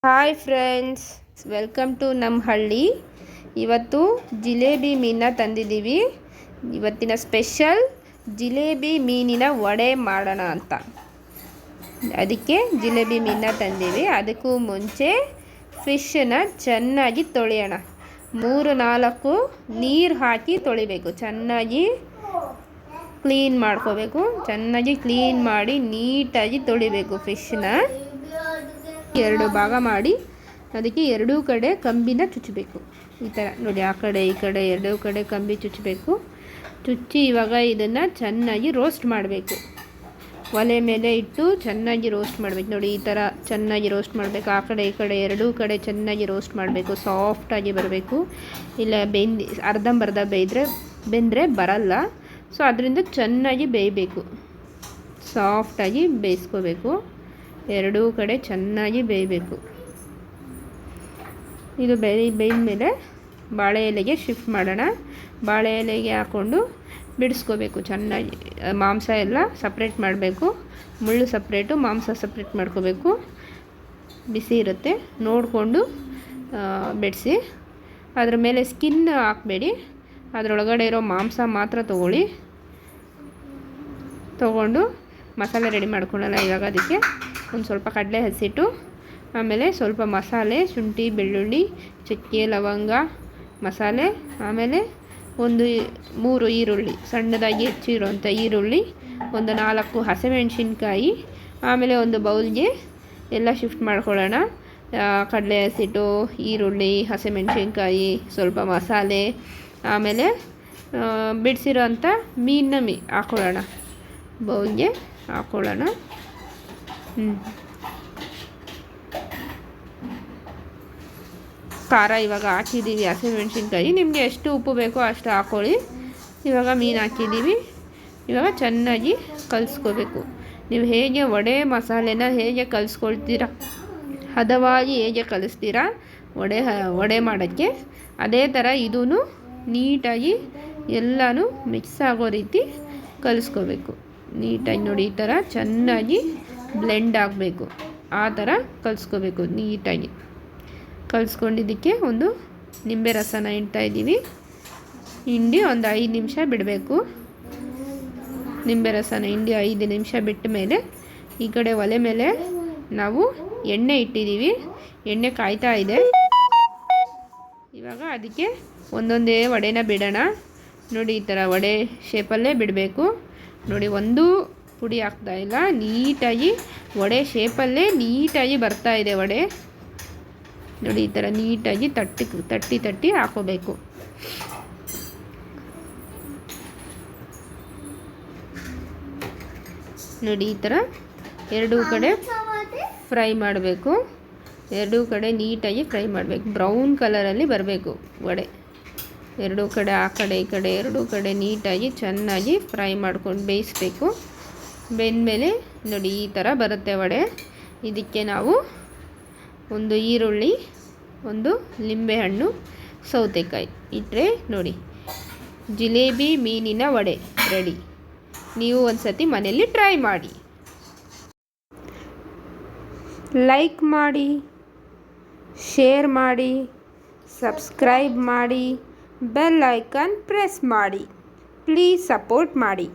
Hi friends, welcome to ನಮ್ಮ ಹಳ್ಳಿ. ಇವತ್ತು ಜಿಲೇಬಿ ಮೀನನ್ನ ತಂದಿದ್ದೀವಿ. ಇವತ್ತಿನ ಸ್ಪೆಷಲ್ ಜಿಲೇಬಿ ಮೀನಿನ ವಡೆ ಮಾಡೋಣ ಅಂತ. ಅದಕ್ಕೆ ಜಿಲೇಬಿ ಮೀನನ್ನ ತಂದೀವಿ. ಅದಕ್ಕೂ ಮುಂಚೆ ಫಿಶನ್ನು ಚೆನ್ನಾಗಿ ತೊಳೆಯೋಣ. 3-4 ನೀರು ಹಾಕಿ ತೊಳಿಬೇಕು. ಚೆನ್ನಾಗಿ ಕ್ಲೀನ್ ಮಾಡ್ಕೋಬೇಕು. ಚೆನ್ನಾಗಿ ಕ್ಲೀನ್ ಮಾಡಿ ನೀಟಾಗಿ ತೊಳಿಬೇಕು. ಫಿಶನ್ನ 2 ಭಾಗ ಮಾಡಿ ಅದಕ್ಕೆ 2 ಕಡೆ ಕಂಬಿನ ಚುಚ್ಚಬೇಕು. ಈ ಥರ ನೋಡಿ, ಆ ಕಡೆ ಈ ಕಡೆ 2 ಕಡೆ ಕಂಬಿ ಚುಚ್ಚಬೇಕು. ಚುಚ್ಚಿ ಇವಾಗ ಇದನ್ನು ಚೆನ್ನಾಗಿ ರೋಸ್ಟ್ ಮಾಡಬೇಕು. ಒಲೆ ಮೇಲೆ ಇಟ್ಟು ಚೆನ್ನಾಗಿ ರೋಸ್ಟ್ ಮಾಡಬೇಕು. ನೋಡಿ, ಈ ಥರ ಚೆನ್ನಾಗಿ ರೋಸ್ಟ್ ಮಾಡಬೇಕು. ಆ ಕಡೆ ಈ ಕಡೆ 2 ಕಡೆ ಚೆನ್ನಾಗಿ ರೋಸ್ಟ್ ಮಾಡಬೇಕು. ಸಾಫ್ಟಾಗಿ ಬರಬೇಕು. ಇಲ್ಲ ಅರ್ಧಂಬರ್ಧ ಬೆಂದರೆ ಬರಲ್ಲ. ಸೊ ಅದರಿಂದ ಚೆನ್ನಾಗಿ ಬೇಯಬೇಕು. ಸಾಫ್ಟಾಗಿ ಬೇಯಿಸ್ಕೋಬೇಕು. 2 ಕಡೆ ಚೆನ್ನಾಗಿ ಬೇಯಬೇಕು. ಇದು ಬೇಯ್ದ ಮೇಲೆ ಬಾಳೆ ಎಲೆಗೆ ಶಿಫ್ಟ್ ಮಾಡೋಣ. ಬಾಳೆ ಎಲೆಗೆ ಹಾಕ್ಕೊಂಡು ಬಿಡಿಸ್ಕೋಬೇಕು. ಚೆನ್ನಾಗಿ ಮಾಂಸ ಎಲ್ಲ ಸಪ್ರೇಟ್ ಮಾಡಬೇಕು. ಮುಳ್ಳು ಸಪ್ರೇಟು, ಮಾಂಸ ಸಪ್ರೇಟ್ ಮಾಡ್ಕೋಬೇಕು. ಬಿಸಿ ಇರುತ್ತೆ ನೋಡಿಕೊಂಡು ಬಿಡಿಸಿ. ಅದ್ರ ಮೇಲೆ ಸ್ಕಿನ್ ಹಾಕಬೇಡಿ. ಅದರೊಳಗಡೆ ಇರೋ ಮಾಂಸ ಮಾತ್ರ ತೊಗೊಂಡು ಮಸಾಲೆ ರೆಡಿ ಮಾಡ್ಕೊಳ್ಳೋಣ. ಇವಾಗ ಅದಕ್ಕೆ ಒಂದು ಸ್ವಲ್ಪ ಕಡಲೆ ಹಸಿಟ್ಟು, ಆಮೇಲೆ ಸ್ವಲ್ಪ ಮಸಾಲೆ, ಶುಂಠಿ, ಬೆಳ್ಳುಳ್ಳಿ, ಚಕ್ಕೆ, ಲವಂಗ ಮಸಾಲೆ, ಆಮೇಲೆ 3 ಈರುಳ್ಳಿ, ಸಣ್ಣದಾಗಿ ಹೆಚ್ಚಿರೋಂಥ ಈರುಳ್ಳಿ, ಒಂದು 4 ಹಸಿಮೆಣಸಿನ್ಕಾಯಿ, ಆಮೇಲೆ ಒಂದು ಬೌಲ್ಗೆ ಎಲ್ಲ ಶಿಫ್ಟ್ ಮಾಡ್ಕೊಳ್ಳೋಣ. ಕಡಲೆ ಹಸಿಟ್ಟು, ಈರುಳ್ಳಿ, ಹಸಿಮೆಣಸಿನ್ಕಾಯಿ, ಸ್ವಲ್ಪ ಮಸಾಲೆ, ಆಮೇಲೆ ಬಿಡಿಸಿರೋ ಅಂಥ ಮೀನನ್ನ ಹಾಕ್ಕೊಳ್ಳೋಣ. ಬೌಲ್ಗೆ ಹಾಕ್ಕೊಳ್ಳೋಣ. ಖಾರ ಇವಾಗ ಹಾಕಿದ್ದೀವಿ. ಹಸಿಮೆಣಸಿನ್ಕಾಯಿ ನಿಮಗೆ ಎಷ್ಟು ಉಪ್ಪು ಬೇಕೋ ಅಷ್ಟು ಹಾಕ್ಕೊಳ್ಳಿ. ಇವಾಗ ಮೀನು ಹಾಕಿದ್ದೀವಿ. ಇವಾಗ ಚೆನ್ನಾಗಿ ಕಲಿಸ್ಕೋಬೇಕು. ನೀವು ಹೇಗೆ ವಡೆ ಮಸಾಲೆನ ಹೇಗೆ ಕಲಿಸ್ಕೊಳ್ತೀರಾ, ಹದವಾಗಿ ಹೇಗೆ ಕಲಿಸ್ತೀರಾ ವಡೆ ಮಾಡೋಕ್ಕೆ, ಅದೇ ಥರ ಇದೂ ನೀಟಾಗಿ ಎಲ್ಲನೂ ಮಿಕ್ಸ್ ಆಗೋ ರೀತಿ ಕಲಿಸ್ಕೋಬೇಕು. ನೀಟಾಗಿ ನೋಡಿ, ಈ ಥರ ಚೆನ್ನಾಗಿ ಬ್ಲೆಂಡ್ ಆಗಬೇಕು. ಆ ಥರ ಕಲಿಸ್ಕೋಬೇಕು. ನೀಟಾಗಿ ಕಲಿಸ್ಕೊಂಡಿದ್ದಕ್ಕೆ ಒಂದು ನಿಂಬೆ ರಸನ ಇಡ್ತಾಯಿದ್ದೀವಿ. ಹಿಂಡಿ ಒಂದು 5 ನಿಮಿಷ ಬಿಡಬೇಕು. ನಿಂಬೆ ರಸನ ಹಿಂಡಿ 5 ನಿಮಿಷ ಬಿಟ್ಟ ಮೇಲೆ ಈ ಕಡೆ ಒಲೆ ಮೇಲೆ ನಾವು ಎಣ್ಣೆ ಇಟ್ಟಿದ್ದೀವಿ. ಎಣ್ಣೆ ಕಾಯ್ತಾ ಇದೆ. ಇವಾಗ ಅದಕ್ಕೆ ಒಂದೊಂದೇ ವಡೆನ ಬಿಡೋಣ. ನೋಡಿ, ಈ ಥರ ವಡೆ ಶೇಪಲ್ಲೇ ಬಿಡಬೇಕು. ನೋಡಿ, ಒಂದು ಪುಡಿ ಹಾಕ್ತಾ ಇಲ್ಲ. ನೀಟಾಗಿ ವಡೆ ಶೇಪಲ್ಲೇ ನೀಟಾಗಿ ಬರ್ತಾ ಇದೆ ವಡೆ. ನೋಡಿ, ಈ ಥರ ನೀಟಾಗಿ ತಟ್ಟಿ ಹಾಕೋಬೇಕು. ನೋಡಿ, ಈ ಥರ 2 ಕಡೆ ಫ್ರೈ ಮಾಡಬೇಕು. 2 ಕಡೆ ನೀಟಾಗಿ ಫ್ರೈ ಮಾಡಬೇಕು. ಬ್ರೌನ್ ಕಲರಲ್ಲಿ ಬರಬೇಕು ವಡೆ. 2 ಕಡೆ, ಆ ಕಡೆ ಈ ಕಡೆ 2 ಕಡೆ ನೀಟಾಗಿ ಚೆನ್ನಾಗಿ ಫ್ರೈ ಮಾಡ್ಕೊಂಡು ಬೇಯಿಸ್ಬೇಕು. ಬೆಂದಮೇಲೆ ನೋಡಿ, ಈ ಥರ ಬರುತ್ತೆ ವಡೆ. ಇದಕ್ಕೆ ನಾವು ಒಂದು ಈರುಳ್ಳಿ, ಒಂದು ಲಿಂಬೆಹಣ್ಣು, ಸೌತೆಕಾಯಿ ಇಟ್ಟರೆ ನೋಡಿ, ಜಿಲೇಬಿ ಮೀನಿನ ವಡೆ ರೆಡಿ. ನೀವು ಒಂದು ಸತಿ ಮನೆಯಲ್ಲಿ ಟ್ರೈ ಮಾಡಿ. ಲೈಕ್ ಮಾಡಿ, ಶೇರ್ ಮಾಡಿ, ಸಬ್ಸ್ಕ್ರೈಬ್ ಮಾಡಿ, ಬೆಲ್ ಐಕಾನ್ ಪ್ರೆಸ್ ಮಾಡಿ. ಪ್ಲೀಸ್ ಸಪೋರ್ಟ್ ಮಾಡಿ.